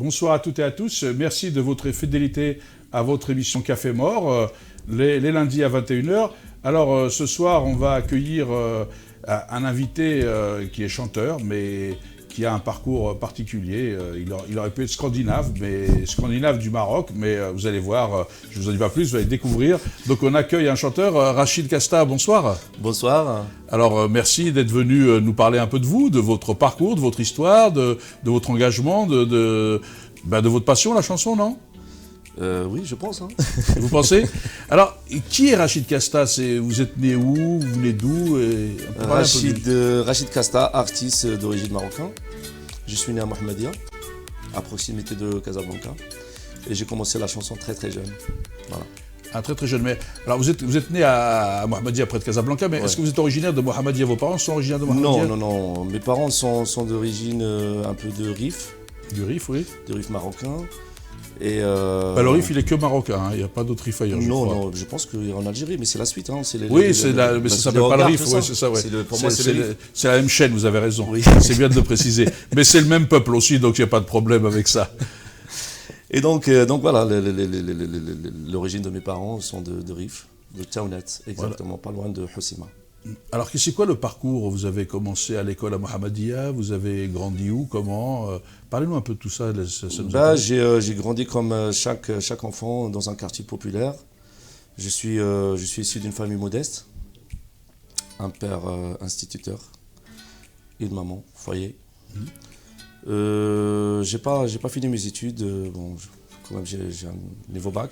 Bonsoir à toutes et à tous. Merci de votre fidélité à votre émission Café Mort, les lundis à 21h. Alors, ce soir, on va accueillir un invité qui est chanteur, mais qui a un parcours particulier. Il aurait pu être scandinave, mais scandinave du Maroc, mais vous allez voir, je ne vous en dis pas plus, vous allez découvrir. Donc on accueille un chanteur, Rachid Kasta, bonsoir. Bonsoir. Alors merci d'être venu nous parler un peu de vous, de votre parcours, de votre histoire, de votre engagement, de votre passion, la chanson, non? Oui, je pense. Hein. Vous pensez? Alors, qui est Rachid Kasta? Vous êtes né où? Vous venez d'où? Rachid Kasta, artiste d'origine marocaine. Je suis né à Mohammedia, à proximité de Casablanca. Et j'ai commencé la chanson très très jeune. Voilà. Ah, très très jeune. Mais alors vous êtes né à Mohammedia, près de Casablanca, mais est-ce que vous êtes originaire de Mohammedia? Vos parents sont originaires de Mohammedia? Non. Mes parents sont d'origine un peu de Rif. Du Rif, oui. Du Rif marocain. Et le Rif, il est que marocain, hein. Il n'y a pas d'autre Rif ailleurs. Non, je pense qu'il y en Algérie, mais c'est la suite. Hein. Mais ça s'appelle pas le Rif, ouais, c'est ça. Ouais. Pour moi, c'est la même chaîne, vous avez raison. Oui. C'est bien de le préciser. Mais c'est le même peuple aussi, donc il n'y a pas de problème avec ça. Et donc voilà, l'origine de mes parents sont de Rif, de Taounet, exactement, pas loin de Hossima. Alors, c'est quoi le parcours? Vous avez commencé à l'école à Mohammedia, vous avez grandi où, comment? Parlez-nous un peu de tout ça. J'ai grandi comme chaque enfant dans un quartier populaire. Je suis issu d'une famille modeste, un père instituteur, une maman, foyer. J'ai pas fini mes études, quand même j'ai un niveau bac.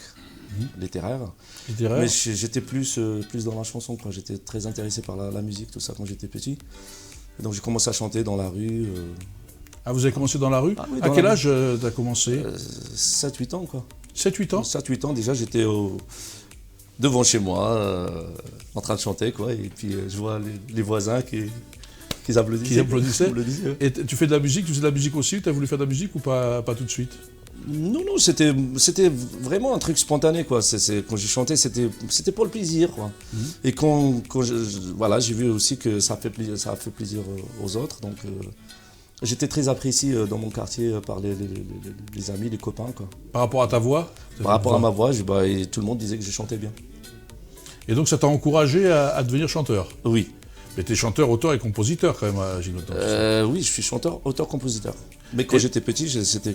Littéraire. Mais j'étais plus dans la chanson, quoi. J'étais très intéressé par la musique, tout ça, quand j'étais petit. Et donc j'ai commencé à chanter dans la rue. Ah, vous avez commencé dans la rue? Oui, à quel âge tu as commencé? 7-8 ans, quoi. 7-8 ans? 7-8 ans, déjà, j'étais devant chez moi, en train de chanter, quoi. Et puis je vois les voisins qui applaudissaient. Et tu fais de la musique? Tu faisais de la musique aussi? Tu as voulu faire de la musique ou pas tout de suite? Non, c'était vraiment un truc spontané, quoi. Quand j'ai chanté, c'était pour le plaisir, quoi. Et quand j'ai vu aussi que ça a fait plaisir aux autres, donc j'étais très apprécié dans mon quartier par les amis, les copains, quoi. Par rapport à ta voix? Par rapport à ma voix, et tout le monde disait que je chantais bien. Et donc ça t'a encouragé à devenir chanteur? Oui. Mais t'es chanteur, auteur et compositeur quand même, j'imagine. Oui, je suis chanteur, auteur, compositeur. Mais quand j'étais petit, c'était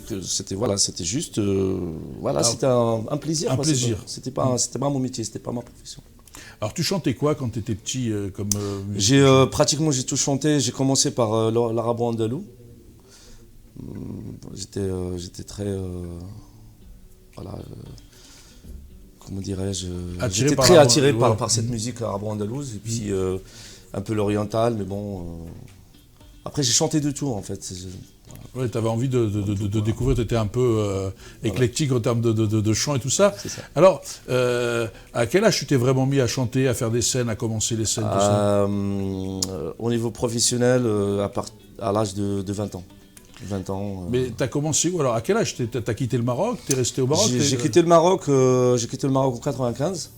juste, c'était un plaisir. Un plaisir. C'était pas mon métier, c'était pas ma profession. Alors tu chantais quoi quand tu étais petit comme Pratiquement j'ai tout chanté. J'ai commencé par l'arabo-andalou. J'étais très comment dirais-je, j'étais très attiré par cette musique arabo-andalouse et puis un peu l'oriental, mais bon. Après, j'ai chanté de tout, en fait. Oui, tu avais envie de découvrir, tu étais un peu éclectique en termes de chant et tout ça. C'est ça. Alors, à quel âge tu t'es vraiment mis à chanter, à faire des scènes, à commencer les scènes, tout ça? Au niveau professionnel, à l'âge de 20 ans. 20 ans. Mais tu as commencé où? Alors, à quel âge tu as quitté le Maroc? Tu es resté au Maroc? J'ai quitté le Maroc en 95.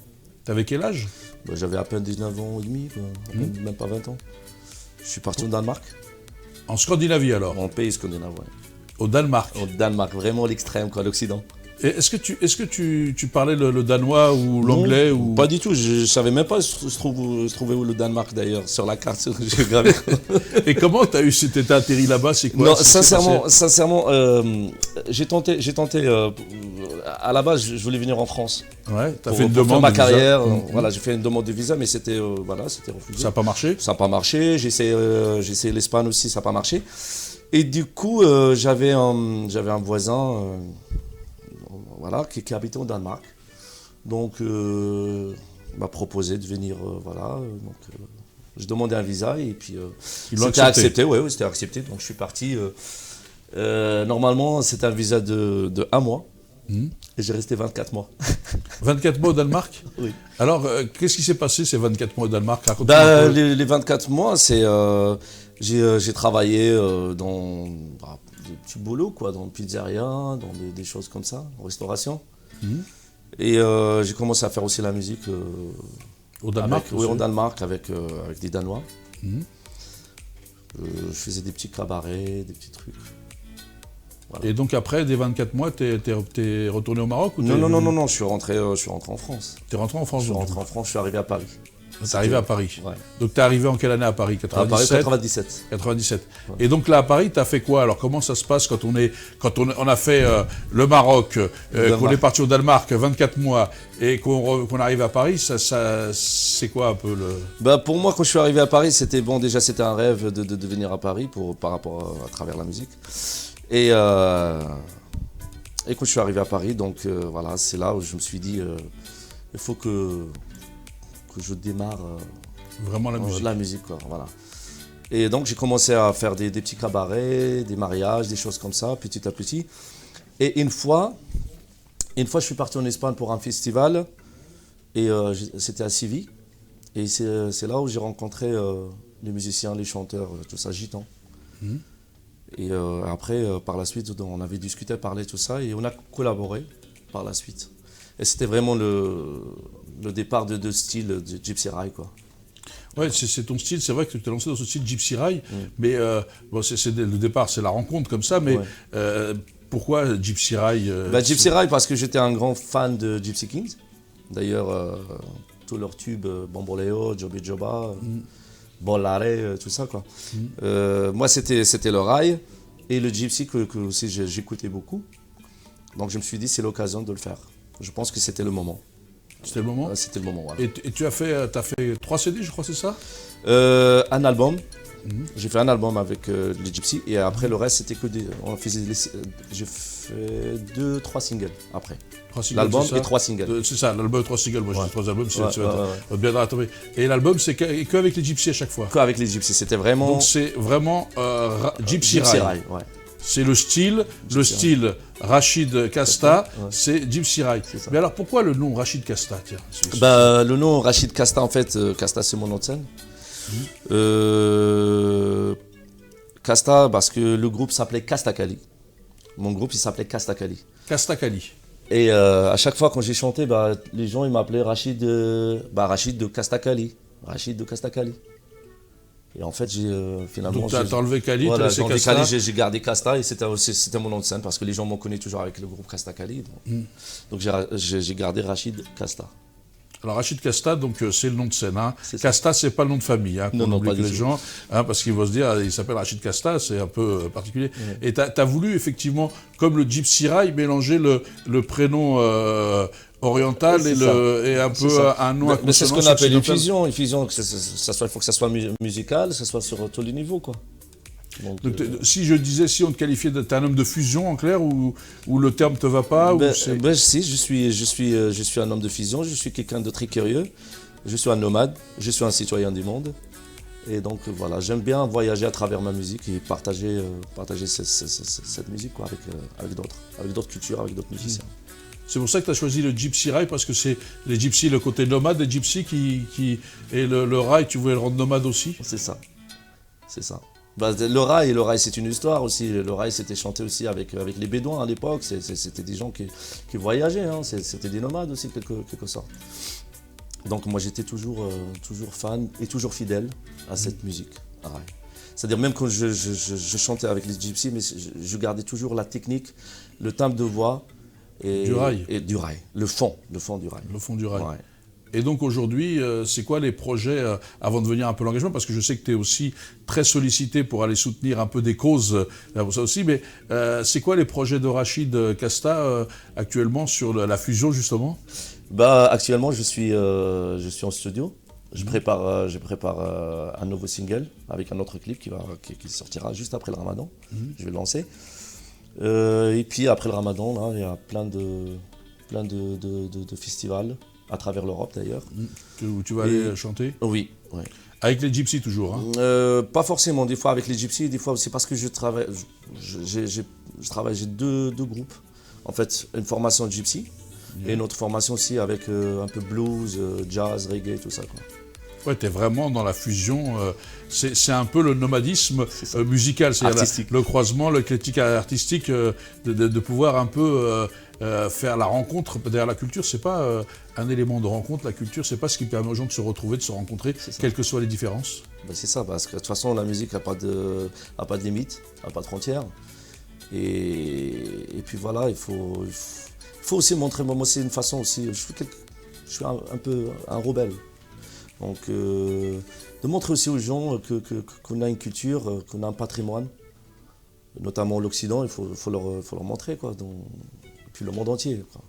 Tu avais quel âge? J'avais à peine 19 ans et demi, quoi. Même pas 20 ans. Je suis parti au Danemark. En Scandinavie alors? En pays scandinave, oui. Au Danemark? Au Danemark, vraiment l'extrême, quoi, l'Occident. Et est-ce que tu parlais le danois ou l'anglais ou... Pas du tout, je savais même pas se trouvait où le Danemark d'ailleurs, sur la carte géographique. Et comment tu as eu cet atterri là-bas? C'est quoi? Non, sincèrement, j'ai tenté à la base, je voulais venir en France. Ouais, tu as fait une demande pour ma de carrière. visa. Voilà, j'ai fait une demande de visa, mais c'était refusé. Ça n'a pas marché? Ça n'a pas marché. J'ai essayé l'Espagne aussi, ça n'a pas marché. Et du coup, j'avais un voisin. Qui habitait au Danemark. Donc, il m'a proposé de venir, Donc, je demandais un visa et puis c'était accepté. Oui, c'était accepté. Donc, je suis parti. Normalement, c'était un visa de 1 mois. Et j'ai resté 24 mois. 24 mois au Danemark? Oui. Alors, qu'est-ce qui s'est passé ces 24 mois au Danemark? Les 24 mois, c'est... j'ai travaillé dans... des petits boulots, quoi, dans une pizzeria, dans des choses comme ça, en restauration. Et j'ai commencé à faire aussi la musique au Danemark? Oui, au Danemark, avec des Danois. Je faisais des petits cabarets, des petits trucs. Voilà. Et donc après, dès 24 mois, t'es retourné au Maroc ou Non, je suis rentré en France. T'es rentré en France? Je suis rentré en France, je suis arrivé à Paris. T'es arrivé à Paris. Ouais. Donc t'es arrivé en quelle année à Paris? 97? À Paris, 97. 97. Ouais. Et donc là à Paris, t'as fait quoi? Alors comment ça se passe quand on a fait le Maroc, qu'on est parti au Danemark 24 mois et qu'on arrive à Paris, ça c'est quoi un peu le... Bah pour moi, quand je suis arrivé à Paris, c'était bon. Déjà, c'était un rêve de venir à Paris par rapport à travers la musique. Et quand je suis arrivé à Paris, donc voilà, c'est là où je me suis dit, il faut que je démarre vraiment la musique, quoi, voilà. Et donc j'ai commencé à faire des petits cabarets, des mariages, des choses comme ça, petit à petit. Et une fois, je suis parti en Espagne pour un festival, et c'était à Séville. Et c'est là où j'ai rencontré les musiciens, les chanteurs, tout ça, gitans. Mmh. Et après, par la suite, on avait discuté, parlé, tout ça, et on a collaboré par la suite. Et c'était vraiment le départ de style de Gypsy Ride, quoi. Ouais, c'est ton style, c'est vrai que tu t'es lancé dans ce style Gypsy Ride, mais bon, le départ, c'est la rencontre comme ça, mais pourquoi Gypsy Ride Gypsy Ride parce que j'étais un grand fan de Gypsy Kings. D'ailleurs, tous leurs tubes, Bamboleo, Joby Joba, Bollare, tout ça, quoi. Moi, c'était le rail et le Gypsy que aussi j'écoutais beaucoup. Donc je me suis dit, c'est l'occasion de le faire. Je pense que c'était le moment. C'était le moment? C'était le moment, voilà. Et tu as fait 3 CD, je crois, c'est ça? Un album. J'ai fait un album avec les Gypsy et après le reste c'était que des... J'ai fait 2-3 singles après. L'album et 3 singles. C'est ça, l'album et 3 singles. Moi j'ai 3 albums, c'est bien rattrapé. Et l'album c'est qu'avec les Gypsy à chaque fois? Qu'avec les Gypsy, c'était vraiment... Donc c'est vraiment Gypsy Ride. Ouais. C'est le style Rachid Kasta, c'est Gypsy Ride. Mais alors pourquoi le nom Rachid Kasta, tiens? Le nom Rachid Kasta, en fait, Kasta c'est mon nom de scène. Kasta parce que le groupe s'appelait Kasta Kali. Mon groupe il s'appelait Kasta Kali. Kasta Kali. Et à chaque fois quand j'ai chanté, les gens ils m'appelaient Rachid de Kasta Kali. Rachid de Kasta Kali. Et en fait, finalement... Donc, tu as enlevé Kali, voilà, tu as laissé Kasta. J'ai gardé Kasta et c'était mon nom de scène parce que les gens m'ont connu toujours avec le groupe Kasta Kali. Donc j'ai gardé Rachid Kasta. Alors Rachid Kasta, donc c'est le nom de scène. Hein. Kasta, c'est pas le nom de famille. Hein, non, pas les gens, hein, parce qu'ils vont se dire, il s'appelle Rachid Kasta, c'est un peu particulier. Et tu as voulu effectivement, comme le Gypsy Ride, mélanger le prénom oriental et un peu un nom à consonance. Mais c'est ce qu'on appelle une fusion. Une fusion, il faut que ça soit musical, que ça soit sur tous les niveaux, quoi. Donc, si je disais, si on te qualifiait d'être un homme de fusion, en clair, ou le terme te va pas si, je suis un homme de fusion, je suis quelqu'un de très curieux, je suis un nomade, je suis un citoyen du monde. Et donc voilà, j'aime bien voyager à travers ma musique et partager cette musique, quoi, avec d'autres cultures, avec d'autres musiciens. C'est pour ça que tu as choisi le Gypsy Ride, parce que c'est les Gypsy, le côté nomade des Gypsy et le Ride, tu voulais le rendre nomade aussi? C'est ça. Le rail c'est une histoire aussi. Le rail c'était chanté aussi avec les Bédouins à l'époque. C'était des gens qui voyageaient, hein. C'était des nomades aussi quelque sorte. Donc moi j'étais toujours fan et toujours fidèle à cette musique, rail. C'est-à-dire même quand je chantais avec les Gypsy, mais je gardais toujours la technique, le timbre de voix du rail. Et du rail, le fond du rail. Le fond du rail. Ouais. Et donc aujourd'hui, c'est quoi les projets, avant de venir un peu l'engagement, parce que je sais que tu es aussi très sollicité pour aller soutenir un peu des causes, pour ça aussi, mais c'est quoi les projets de Rachid Kasta actuellement sur la fusion justement? Actuellement je suis en studio, je prépare un nouveau single avec un autre clip qui sortira juste après le Ramadan, je vais le lancer. Et puis après le Ramadan, là, il y a plein de festivals à travers l'Europe d'ailleurs. Où tu vas aller chanter? Oui. Avec les Gypsy toujours, hein? Pas forcément, des fois avec les Gypsy, des fois c'est parce que je travaille, j'ai deux groupes. En fait, une formation Gypsy et une autre formation aussi avec un peu blues, jazz, reggae, tout ça, quoi. Ouais, tu es vraiment dans la fusion, c'est un peu le nomadisme musical, c'est-à-dire le croisement, l'éclectique artistique, de pouvoir un peu faire la rencontre. Derrière la culture, c'est pas un élément de rencontre, la culture, c'est pas ce qui permet aux gens de se retrouver, de se rencontrer, quelles que soient les différences. C'est ça, parce que de toute façon, la musique n'a pas de limite, n'a pas de frontières. Et puis voilà, il faut aussi montrer, moi c'est une façon aussi, je suis un peu un rebelle. Donc de montrer aussi aux gens qu'on a une culture, qu'on a un patrimoine, notamment l'Occident, il faut leur montrer, quoi, et puis le monde entier, quoi.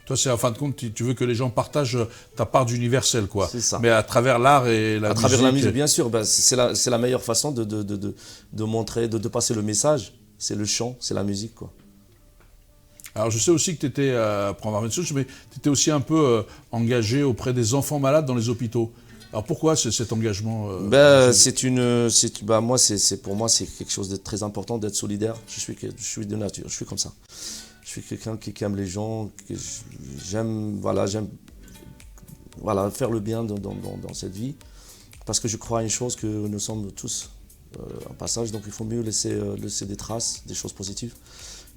Toi, c'est en fin de compte, tu veux que les gens partagent ta part d'universel, quoi. C'est ça. Mais à travers l'art et la musique. À travers la musique, bien sûr, c'est la meilleure façon de montrer, de passer le message. C'est le chant, c'est la musique, quoi. Alors, je sais aussi que tu étais, pour avoir une chose, mais tu étais aussi un peu engagé auprès des enfants malades dans les hôpitaux. Alors, pourquoi cet engagement moi, pour moi, c'est quelque chose de très important d'être solidaire. Je suis de nature, je suis comme ça. Je suis quelqu'un qui aime les gens, j'aime faire le bien dans cette vie. Parce que je crois à une chose, que nous sommes tous un passage, donc il faut mieux laisser des traces, des choses positives.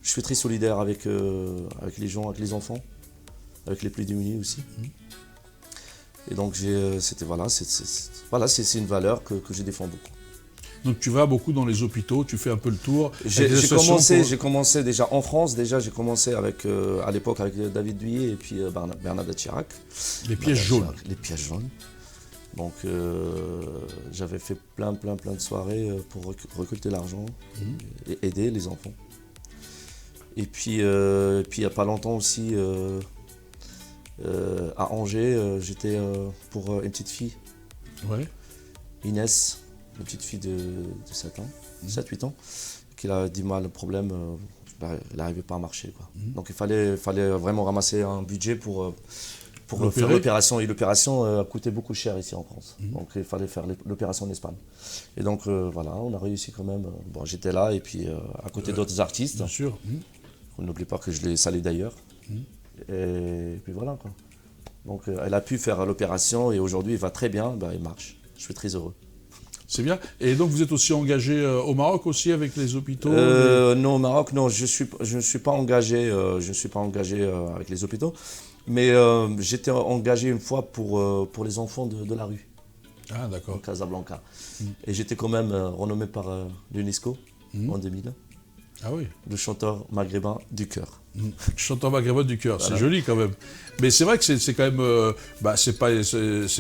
Je suis très solidaire avec les gens, avec les enfants, avec les plus démunis aussi. Et donc c'est une valeur que je défends beaucoup. Donc tu vas beaucoup dans les hôpitaux, tu fais un peu le tour. J'ai commencé déjà en France, j'ai commencé à l'époque avec David Douillet et puis Bernadette Chirac. Les pièges jaunes. Les pièges jaunes. Donc j'avais fait plein de soirées pour récolter l'argent et aider les enfants. Et puis il n'y a pas longtemps aussi, à Angers, j'étais pour une petite fille, Inès, une petite fille de 7-8 ans, qui a du mal, le problème, elle n'arrivait pas à marcher, quoi. Donc il fallait vraiment ramasser un budget pour faire l'opération. Et l'opération a coûté beaucoup cher ici en France. Donc il fallait faire l'opération en Espagne. Et donc on a réussi quand même. Bon, j'étais là et puis à côté d'autres artistes. Bien sûr. On n'oublie pas que je l'ai salé d'ailleurs. Et puis voilà, quoi. Donc elle a pu faire l'opération et aujourd'hui il va très bien, il marche. Je suis très heureux. C'est bien. Et donc vous êtes aussi engagé au Maroc aussi avec les hôpitaux Non, au Maroc, non, je suis pas engagé avec les hôpitaux. Mais j'étais engagé une fois pour les enfants de la rue. Ah, d'accord. En Casablanca. Et j'étais quand même renommé par l'UNESCO en 2000. Ah oui. Le chanteur maghrébin du cœur. Chanteur maghrébin du cœur, voilà. C'est joli quand même. Mais c'est vrai que c'est quand même, c'est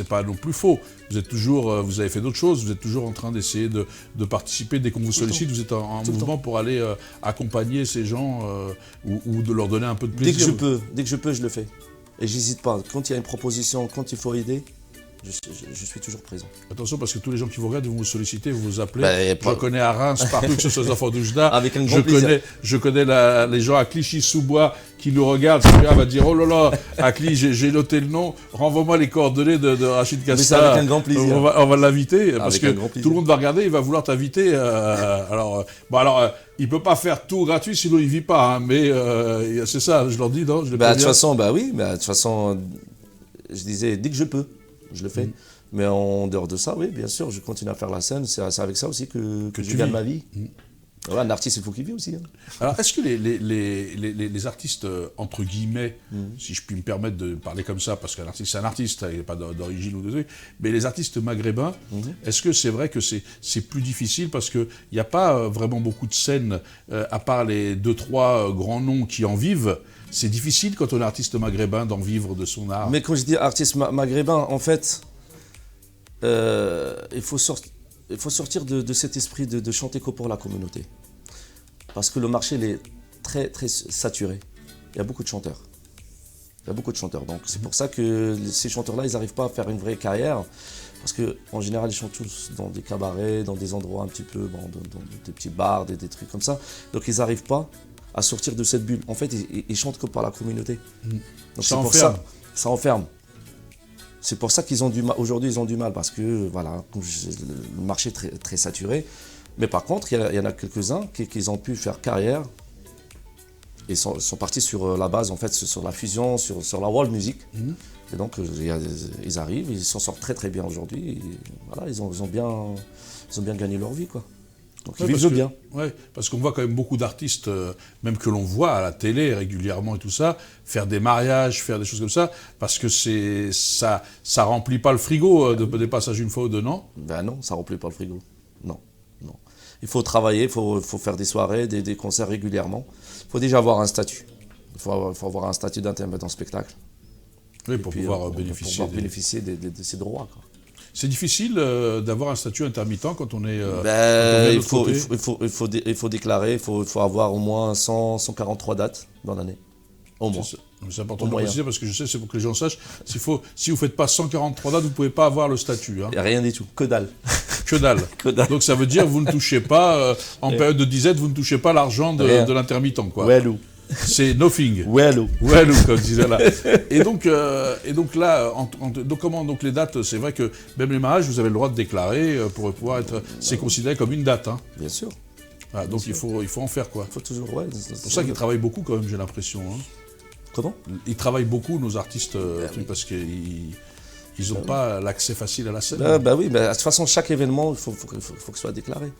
pas non plus faux. Vous êtes toujours, vous avez fait d'autres choses, vous êtes toujours en train d'essayer de participer. Dès qu'on vous sollicite, vous êtes en mouvement pour aller accompagner ces gens ou de leur donner un peu de plaisir. Dès que je peux, je le fais. Et j'hésite pas. Quand il y a une proposition, quand il faut aider, je suis toujours présent. Attention, parce que tous les gens qui vous regardent, ils vont vous solliciter, vous vous appelez. Je connais à Reims, partout, que ce soit les enfants d'Oujda. Avec un grand plaisir. Je connais les gens à Clichy-sous-Bois qui nous regardent. Celui-là va dire, oh là là, à Clichy, j'ai noté le nom, renvoie-moi les coordonnées de Rachid Casta. Mais c'est avec un grand plaisir. On va l'inviter, parce avec que tout le monde va regarder, il va vouloir t'inviter. Il ne peut pas faire tout gratuit, sinon il ne vit pas. Hein, mais c'est ça, je leur dis, non? De toute façon, de toute façon, je disais, dès que je peux. Je le fais. Mais en dehors de ça, oui, bien sûr, je continue à faire la scène. C'est avec ça aussi que je gagne ma vie. Voilà, un artiste, il faut qu'il vive aussi. Hein. Alors, est-ce que les artistes, entre guillemets, si je puis me permettre de parler comme ça, parce qu'un artiste, c'est un artiste, il n'est pas d'origine ou de truc, mais les artistes maghrébins, est-ce que c'est vrai que c'est plus difficile parce qu'il n'y a pas vraiment beaucoup de scènes, à part les 2-3 grands noms qui en vivent? C'est difficile quand on est artiste maghrébin d'en vivre de son art. Mais quand je dis artiste maghrébin, en fait, il faut sortir de cet esprit de chanter que pour la communauté. Parce que le marché il est très, très saturé. Il y a beaucoup de chanteurs. Donc c'est pour ça que ces chanteurs-là, ils n'arrivent pas à faire une vraie carrière. Parce qu'en général, ils chantent tous dans des cabarets, dans des endroits un petit peu, dans des petits bars, des trucs comme ça. Donc ils n'arrivent pas à sortir de cette bulle. En fait, ils chantent que par la communauté. Donc ça enferme. Ça enferme. C'est pour ça qu'ils ont du mal. Aujourd'hui, ils ont du mal parce que voilà, le marché est très, très saturé. Mais par contre, il y en a quelques-uns qui ont pu faire carrière et sont partis sur la base, en fait, sur la fusion, sur la world music. Et donc, ils arrivent, ils s'en sortent très très bien aujourd'hui. Voilà, ils ont bien gagné leur vie, quoi. Donc ils vivent bien. Oui, parce qu'on voit quand même beaucoup d'artistes, même que l'on voit à la télé régulièrement et tout ça, faire des mariages, faire des choses comme ça, parce que ça remplit pas le frigo des passages une fois ou deux, non? Ben non, ça remplit pas le frigo. Non. Il faut travailler, il faut faire des soirées, des concerts régulièrement. Il faut déjà avoir un statut. Il faut avoir un statut d'intermittent en spectacle. Oui, pour pouvoir bénéficier de ces droits, quoi. C'est difficile d'avoir un statut intermittent quand on est. Il faut déclarer, il faut avoir au moins 143 dates dans l'année. Au moins. C'est important de le préciser parce que je sais, c'est pour que les gens sachent. Si vous ne faites pas 143 dates, vous ne pouvez pas avoir le statut. Hein. Rien du tout, que dalle. Que dalle. Que dalle. Donc ça veut dire que vous ne touchez pas, en période de disette, vous ne touchez pas l'argent de l'intermittent, quoi. Well, c'est nothing. Well, comme disait là. Et donc là, donc les dates, c'est vrai que même les mariages, vous avez le droit de déclarer pour pouvoir être. C'est considéré comme une date. Hein. Bien sûr. Voilà, donc il faut en faire, quoi. Il faut toujours. C'est pour ça qu'ils travaillent beaucoup quand même, j'ai l'impression. Hein. Comment ? Ils travaillent beaucoup, nos artistes, parce qu'ils n'ont pas l'accès facile à la scène. Oui, mais de toute façon, chaque événement, il faut que ce soit déclaré.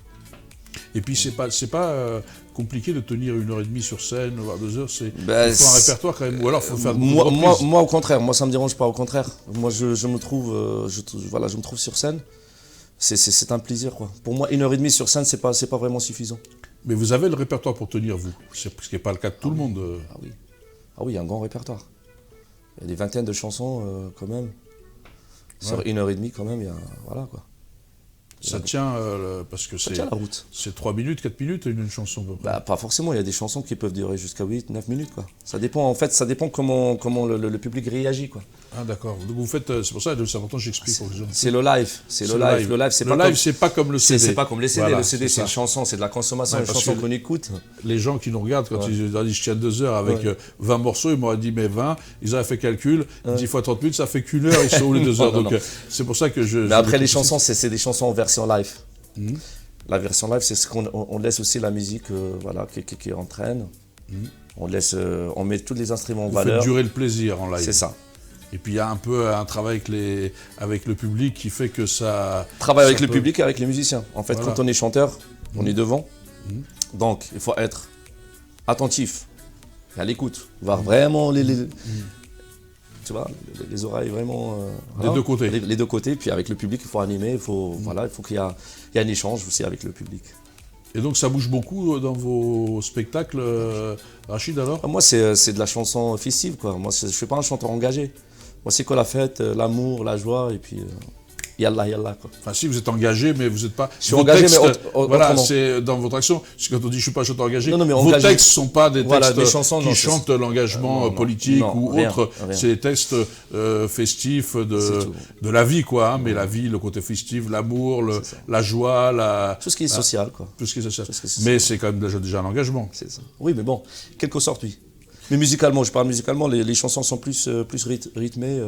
Et puis, c'est pas compliqué de tenir 1h30 sur scène, voire 2 heures. Il faut un répertoire quand même, ou alors il faut faire moi, au contraire, moi, ça ne me dérange pas, au contraire. Moi, je me trouve sur scène. C'est un plaisir, quoi. Pour moi, 1h30 sur scène, c'est pas vraiment suffisant. Mais vous avez le répertoire pour tenir, vous. Ce qui n'est pas le cas de tout le monde. Ah oui, il y a un grand répertoire. Il y a des vingtaines de chansons, quand même. Sur 1h30, quand même, il y a... Voilà, quoi. Ça tient, parce que ça tient la route. C'est 3 minutes, 4 minutes, une chanson, à peu près. Pas forcément, il y a des chansons qui peuvent durer jusqu'à 8, 9 minutes, quoi. Ça dépend, en fait, comment le public réagit, quoi. Ah d'accord, donc vous faites, c'est pour ça que c'est important que j'explique pour les gens. C'est le live, Le live, c'est pas comme le CD. C'est pas comme les CD, le CD c'est une chanson, c'est de la consommation, une chanson qu'on écoute. Les gens qui nous regardent, quand ils ont dit je tiens 2 heures avec 20 morceaux, ils m'auraient dit mais 20, ils auraient fait calcul, 10 fois 30 minutes, ça fait qu'1 heure, ils sont où les 2 heures, donc c'est pour ça que je... Mais après les chansons, c'est des chansons en version live. La version live, c'est ce qu'on laisse aussi la musique qui entraîne. On met tous les instruments en valeur. Vous faites durer le plaisir en live. C'est ça. Et puis il y a un peu un travail avec le public qui fait que ça... Travail avec le public et avec les musiciens. En fait, quand on est chanteur, on est devant. Donc, il faut être attentif et à l'écoute. Voir vraiment tu vois, les oreilles vraiment... des deux côtés. Les deux côtés. Puis avec le public, il faut animer. Il faut qu'il y ait un échange aussi avec le public. Et donc ça bouge beaucoup dans vos spectacles, Rachid, alors ? Moi, c'est de la chanson festive, quoi. Moi, je ne suis pas un chanteur engagé. Moi, c'est quoi la fête, l'amour, la joie, et puis yallah, yallah, quoi. Enfin, si, vous êtes engagé, mais vous n'êtes pas... Je suis engagé, mais voilà, c'est dans votre action. Parce que quand on dit « je ne suis pas un chanteur engagé », mais vos textes ne sont pas des textes qui chantent l'engagement politique ou autre. C'est des textes festifs de la vie, quoi. Hein, mais la vie, le côté festif, l'amour, la joie, tout ce qui est social, quoi. Tout ce qui est social. Mais c'est quand même déjà un engagement. C'est ça. Oui, mais bon, quelque sorte, oui. Mais musicalement, je parle musicalement, les chansons sont plus rythmées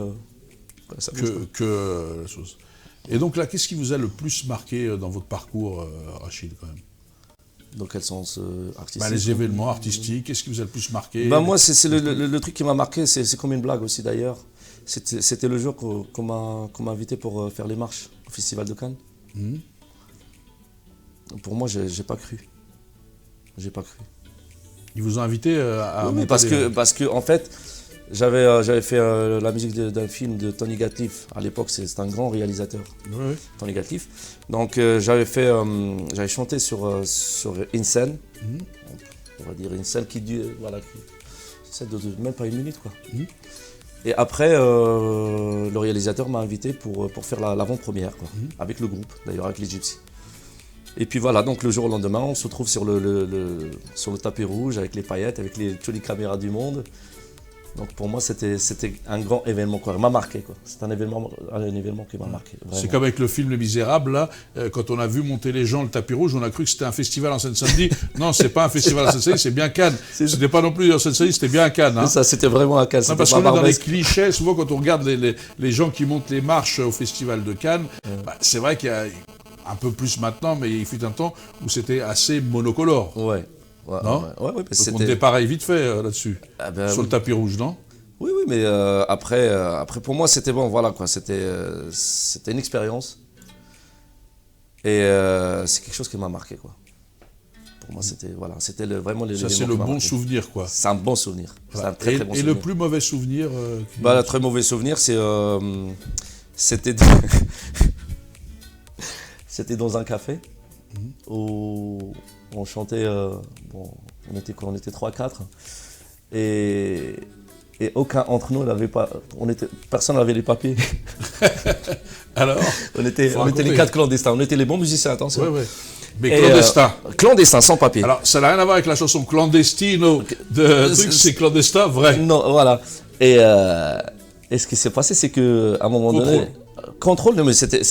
que la chose. Et donc là, qu'est-ce qui vous a le plus marqué dans votre parcours, Rachid, quand même ? Dans quel sens artistique ? Les événements artistiques, qu'est-ce qui vous a le plus marqué ? Moi, c'est le truc qui m'a marqué, c'est comme une blague aussi d'ailleurs. C'était le jour qu'on m'a invité pour faire les marches au Festival de Cannes. Pour moi, j'ai pas cru. J'ai pas cru. Ils vous ont invité à... Oui, parce que en fait, j'avais fait la musique d'un film de Tony Gatliff. À l'époque, c'est un grand réalisateur, Tony Gatliff. Donc j'avais chanté sur une scène, on va dire une scène qui dure, même pas 1 minute, quoi. Et après, le réalisateur m'a invité pour faire l'avant-première, quoi, avec le groupe, d'ailleurs avec les Gypsies. Et puis voilà, donc le jour au lendemain, on se retrouve sur le tapis rouge avec les paillettes, avec toutes les caméras du monde. Donc pour moi, c'était un grand événement, quoi. Il m'a marqué, quoi. C'est un événement qui m'a marqué. Vraiment. C'est comme avec le film Les Misérables, là, quand on a vu monter les gens le tapis rouge, on a cru que c'était un festival en Seine-Saint-Denis. Non, c'est pas un festival en Seine-Saint-Denis, c'est bien Cannes. C'était pas non plus en Seine-Saint-Denis, c'était bien à Cannes. Hein. Ça, c'était vraiment à Cannes. Non, parce qu'on est dans les clichés, souvent quand on regarde les gens qui montent les marches au festival de Cannes, c'est vrai qu'il y a un peu plus maintenant, mais il fut un temps où c'était assez monocolore. Ouais. Non ? Donc on était pareil vite fait là-dessus, sur le tapis rouge, non ? Oui, mais après pour moi c'était bon, voilà, quoi. C'était une expérience et c'est quelque chose qui m'a marqué, quoi. Pour moi c'était vraiment l'événement. Ça c'est le bon souvenir, quoi. C'est un bon souvenir. Voilà. C'est un très bon souvenir. Et le plus mauvais souvenir le très mauvais souvenir, c'était dans un café. où on chantait, bon, on était quoi, on était 3-4, et aucun entre nous n'avait pas, personne n'avait les papiers. Alors, on était les 4 clandestins, on était les bons musiciens, attention. Ouais, ouais. Mais clandestin. Clandestin, sans papier. Alors, ça n'a rien à voir avec la chanson Clandestino de truc, c'est clandestin, vrai. Non, voilà. Et ce qui s'est passé, c'est qu'à un moment donné... Contrôle, mais c'était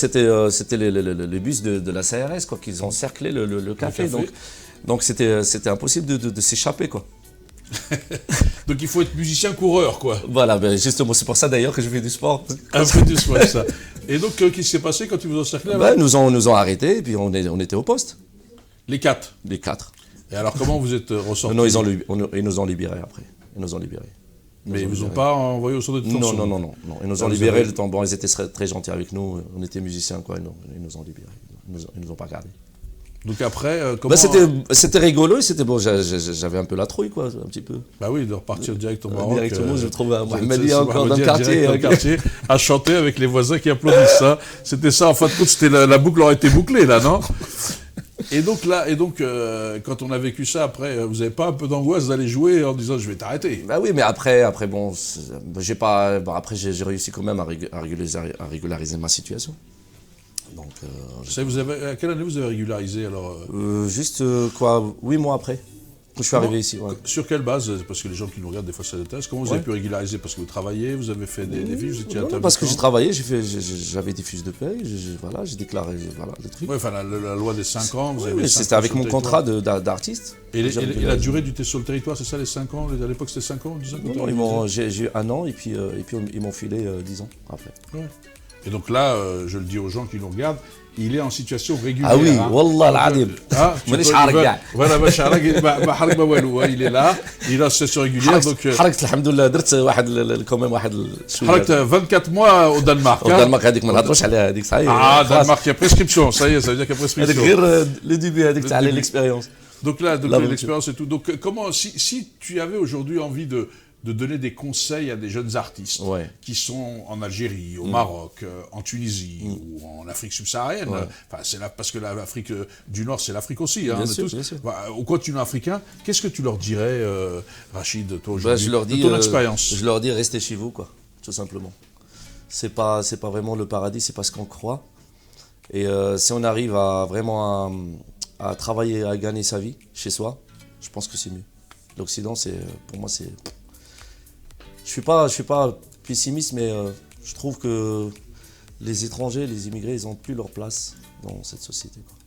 les bus de la CRS, quoi, qu'ils ont cerclé le café. Donc c'était impossible de s'échapper, quoi. Donc il faut être musicien coureur, quoi. Voilà, ben justement, c'est pour ça d'ailleurs que je fais du sport. Un peu du sport, ça. Et donc, qu'est-ce qui s'est passé quand ils vous ont cerclé? Nous ont arrêtés et puis on était au poste. Les 4? Les 4. Et alors, comment vous êtes ressortis? Non, ils nous ont libérés après. Ils nous ont libérés. Mais ils vous ont pas envoyé au centre de détention? Non. Ils nous ont libérés. Bon, ils étaient très gentils avec nous. On était musiciens, quoi. Ils nous ont libérés. Ils nous ont pas gardés. Donc après, comment... C'était rigolo et c'était bon. J'avais un peu la trouille, quoi, un petit peu. Bah oui, de repartir direct au Maroc. Directement, je trouve Mohamedia encore dans le quartier, à chanter avec les voisins qui applaudissent ça. C'était ça, en fin de compte, c'était la boucle aurait été bouclée, là, non? Et donc, quand on a vécu ça, après, vous n'avez pas un peu d'angoisse d'aller jouer en disant je vais t'arrêter? Bah oui, mais après bon, j'ai pas. Bon, après, j'ai réussi quand même à régulariser ma situation. Donc. Vous avez, à quelle année vous avez régularisé alors? Juste 8 mois après. Quand je suis arrivé ici. Ouais. Sur quelle base? Parce que les gens qui nous regardent des fois ça déteste. Comment vous avez pu régulariser? Parce que vous travaillez, vous avez fait des fiches, non, parce que j'ai travaillé, j'avais des fiches de paye, j'ai déclaré le truc. Oui, enfin la loi des 5 ans, vous avez. C'était avec mon contrat d'artiste. Et la durée du sur le territoire, c'est ça les 5 ans? À l'époque c'était 5 ans, 10 ans? Non, j'ai eu 1 an et puis ils m'ont filé 10 ans après. Ouais. Et donc là, je le dis aux gens qui nous regardent, il est en situation régulière. Ah oui, Wallah al-Adim. Il est là, il est en situation régulière. Donc, quand même 24 mois au Danemark. Au Danemark, هذيك ما نهضروش عليها هذيك صحيح. Ah, Danemark, il y a prescription, ça y est, ça veut dire qu'il y a prescription. هذيك غير le début هذيك تاع l'expérience. Donc là, l'expérience et tout. Donc comment, si tu avais aujourd'hui envie de donner des conseils à des jeunes artistes qui sont en Algérie, au Maroc, en Tunisie ou en Afrique subsaharienne. Enfin, c'est là parce que l'Afrique du Nord, c'est l'Afrique aussi. Hein, bien sûr, bien sûr. Au continent africain, qu'est-ce que tu leur dirais, Rachid, toi aujourd'hui, de ton expérience? Je leur dis restez chez vous, quoi, tout simplement. C'est pas vraiment le paradis, c'est pas ce qu'on croit. Et si on arrive à vraiment à travailler, à gagner sa vie chez soi, je pense que c'est mieux. L'Occident, pour moi, c'est... Je suis pas pessimiste, mais je trouve que les étrangers, les immigrés, ils n'ont plus leur place dans cette société, quoi.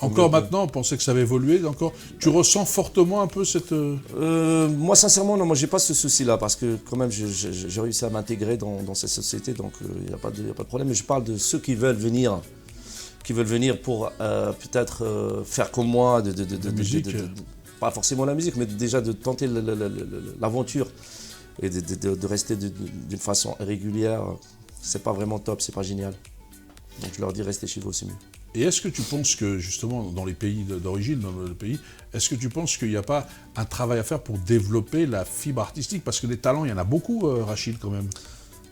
Encore maintenant, on pensait que ça avait évolué. Encore, tu ressens fortement un peu cette... Moi, sincèrement, non, moi, j'ai pas ce souci-là parce que quand même, j'ai réussi à m'intégrer dans cette société, donc il n'y a pas de problème. Mais je parle de ceux qui veulent venir pour peut-être faire comme moi, pas forcément la musique, mais déjà de tenter l'aventure. Et de rester d'une façon régulière, c'est pas vraiment top, c'est pas génial. Donc je leur dis restez chez vous, c'est mieux. Et est-ce que tu penses que justement dans les pays d'origine, dans le pays, est-ce que tu penses qu'il n'y a pas un travail à faire pour développer la fibre artistique? Parce que des talents, il y en a beaucoup, Rachid, quand même.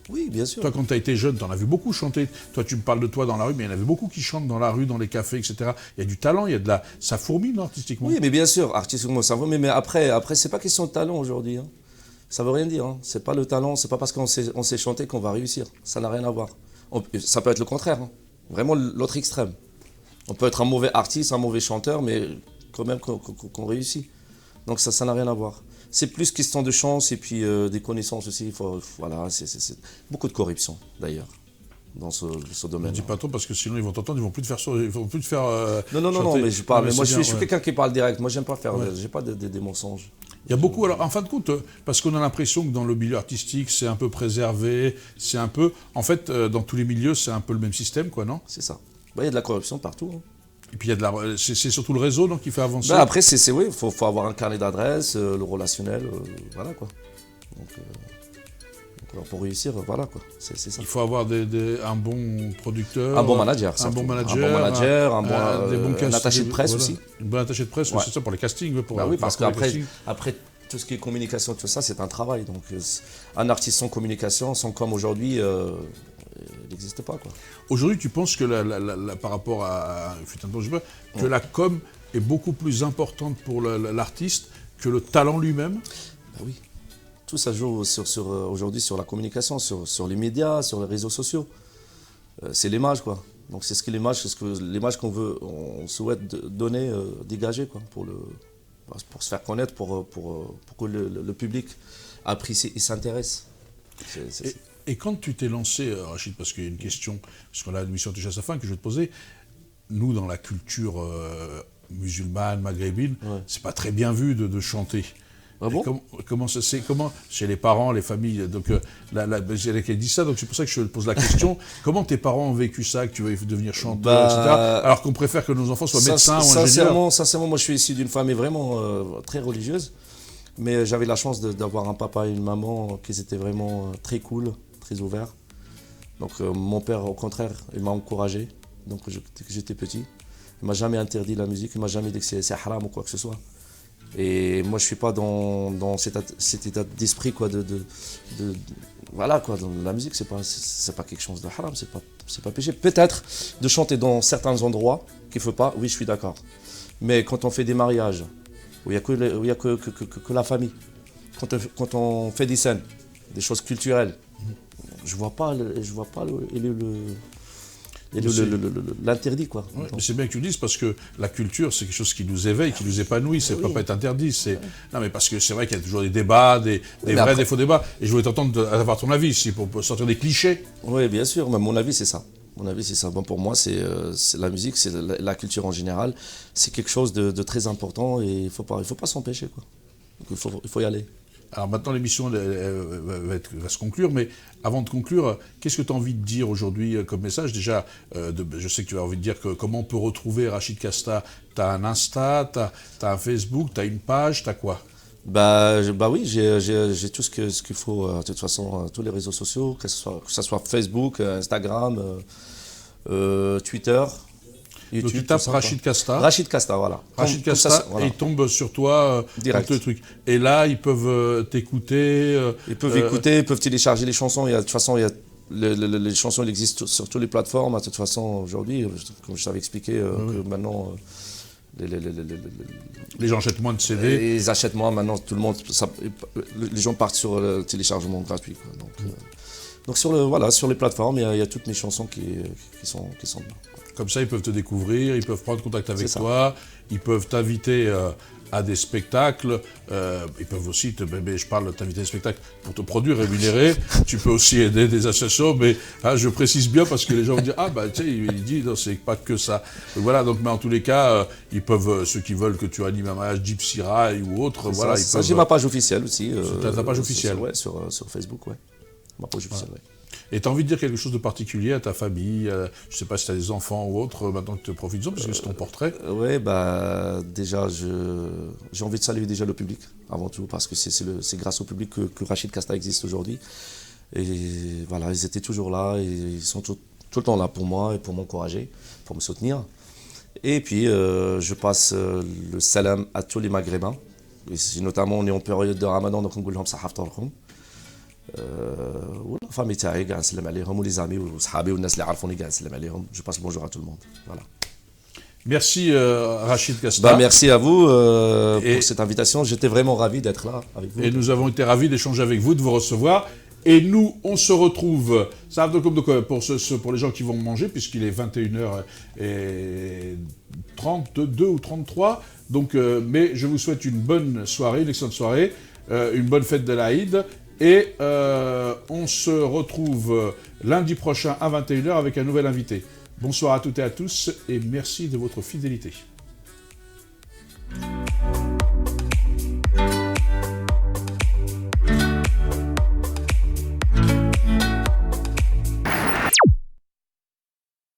Oui, bien sûr. Toi, quand tu as été jeune, tu en as vu beaucoup chanter. Toi, tu me parles de toi dans la rue, mais il y en avait beaucoup qui chantent dans la rue, dans les cafés, etc. Il y a du talent, il y a ça fourmille, non, artistiquement? Oui, mais bien sûr, artistiquement, ça fourmille. Mais après c'est pas question de talent aujourd'hui. Hein. Ça veut rien dire. Hein. C'est pas le talent, c'est pas parce qu'on sait chanter qu'on va réussir. Ça n'a rien à voir. Ça peut être le contraire. Hein. Vraiment l'autre extrême. On peut être un mauvais artiste, un mauvais chanteur, mais quand même qu'on réussit. Donc ça n'a rien à voir. C'est plus question de chance et puis des connaissances aussi. Voilà, c'est beaucoup de corruption d'ailleurs dans ce domaine. Ne dis pas trop parce que sinon ils vont t'entendre, ils vont plus te faire Non, mais je parle. Mais moi je suis quelqu'un qui parle direct. Moi j'aime pas faire. J'ai pas des mensonges. Il y a beaucoup, alors en fin de compte, parce qu'on a l'impression que dans le milieu artistique, c'est un peu préservé, c'est un peu... En fait, dans tous les milieux, c'est un peu le même système, quoi, non? C'est ça. Il y a de la corruption partout. Hein. Et puis, c'est surtout le réseau donc, qui fait avancer. Après, oui, il faut avoir un carnet d'adresses, le relationnel, voilà, quoi. Donc, pour réussir, voilà, quoi. C'est ça. Il faut avoir un bon producteur. Un bon manager, un bon manager, un attaché de presse aussi. Une bonne attaché de presse, c'est ça, pour les castings. Oui, parce qu'après, tout ce qui est communication, tout ça, c'est un travail. Donc, un artiste sans communication, sans com aujourd'hui, il n'existe pas, quoi. Aujourd'hui, tu penses que par rapport que la com est beaucoup plus importante pour l'artiste que le talent lui-même? Ben oui. Tout ça joue aujourd'hui sur la communication, sur les médias, sur les réseaux sociaux. C'est l'image, quoi. Donc c'est l'image on souhaite donner, dégager, quoi, pour se faire connaître, pour que le public apprécie et s'intéresse. Et quand tu t'es lancé, Rachid, parce qu'il y a une question, parce qu'on a une mission touche à sa fin, que je vais te poser, nous, dans la culture musulmane, maghrébine, c'est pas très bien vu de chanter. Ah bon? Comment chez les parents, les familles, donc j'ai laquelle dit ça, donc c'est pour ça que je te pose la question. Comment tes parents ont vécu ça, que tu veux devenir chanteur, etc. Alors qu'on préfère que nos enfants soient médecins ou ingénieurs? Sincèrement, moi je suis issu d'une famille vraiment très religieuse, mais j'avais la chance d'avoir un papa et une maman qui étaient vraiment très cool, très ouverts. Donc mon père, au contraire, il m'a encouragé, donc dès que j'étais petit. Il m'a jamais interdit la musique, il m'a jamais dit que c'est haram ou quoi que ce soit. Et moi je suis pas dans cet état d'esprit, quoi, voilà, quoi. La musique c'est pas quelque chose de haram, c'est pas péché. Peut-être de chanter dans certains endroits qu'il faut pas, oui je suis d'accord. Mais quand on fait des mariages où il y a que la famille, quand on fait des scènes, des choses culturelles, je vois pas l'interdit, quoi. Ouais, mais c'est bien que tu le dises, parce que la culture, c'est quelque chose qui nous éveille, qui nous épanouit, c'est pas être interdit. Non, mais parce que c'est vrai qu'il y a toujours des débats, des vrais, des faux débats. Et je voulais t'entendre avoir ton avis, pour sortir des clichés. Oui, bien sûr, mais mon avis, c'est ça. Bon, pour moi, c'est la musique, c'est la culture en général. C'est quelque chose de très important et il faut pas s'empêcher, quoi. Donc, il faut y aller. Alors maintenant, l'émission va se conclure, mais avant de conclure, qu'est-ce que tu as envie de dire aujourd'hui comme message? Déjà, je sais que tu as envie de dire comment on peut retrouver Rachid Kasta. Tu as un Insta, tu as un Facebook, tu as une page, tu as quoi? Bah oui, j'ai tout ce qu'il faut, de toute façon, tous les réseaux sociaux, que ce soit Facebook, Instagram, Twitter. YouTube, donc tu tapes Rachid Kasta. Rachid Kasta, voilà. Rachid Kasta, voilà. Et ils tombent sur toi direct. Le truc. Et là, ils peuvent t'écouter. Ils peuvent écouter, ils peuvent télécharger les chansons. De toute façon, les chansons existent sur toutes les plateformes. De toute façon, aujourd'hui, comme je t'avais expliqué, que maintenant, les gens achètent moins de CD. Ils achètent moins maintenant. Tout le monde, les gens partent sur le téléchargement gratuit, quoi. Donc sur les plateformes, il y a toutes mes chansons qui sont dedans. Comme ça, ils peuvent te découvrir, ils peuvent prendre contact avec toi, ils peuvent t'inviter à des spectacles, ils peuvent aussi, je parle de t'inviter à des spectacles pour te produire, rémunérer, tu peux aussi aider des associations, mais je précise bien parce que les gens vont dire, tu sais, il dit, non, c'est pas que ça. Donc, voilà, mais en tous les cas, ils peuvent, ceux qui veulent que tu animes un mariage Gypsy Rail ou autre, voilà. J'ai ma page officielle aussi. Ta page officielle? Sur Facebook, ouais. Ma page officielle, ouais. Et tu as envie de dire quelque chose de particulier à ta famille, je ne sais pas si tu as des enfants ou autres, maintenant que tu profites-en, parce que c'est ton portrait. Oui, déjà, j'ai envie de saluer déjà le public, avant tout, parce que c'est grâce au public que Rachid Kasta existe aujourd'hui. Et voilà, ils étaient toujours là, et ils sont tout le temps là pour moi et pour m'encourager, pour me soutenir. Et puis, je passe le salam à tous les Maghrébins. Et notamment, on est en période de Ramadan, donc on dit Sahaf Tarkoum. La famille تاعي قاعد نسلم عليهم ولي زامي وصحابي والناس اللي عارفوني قاعد نسلم عليهم. Je passe bonjour à tout le monde. Voilà. Merci Rachid Kasta. Merci à vous pour cette invitation. J'étais vraiment ravi d'être là avec vous. Et nous avons été ravis d'échanger avec vous, de vous recevoir. Et nous, on se retrouve, ça pour les gens qui vont manger, puisqu'il est 21h32 ou 33. Donc, mais je vous souhaite une bonne soirée, une excellente soirée, une bonne fête de l'Aïd. Et on se retrouve lundi prochain à 21h avec un nouvel invité. Bonsoir à toutes et à tous et merci de votre fidélité.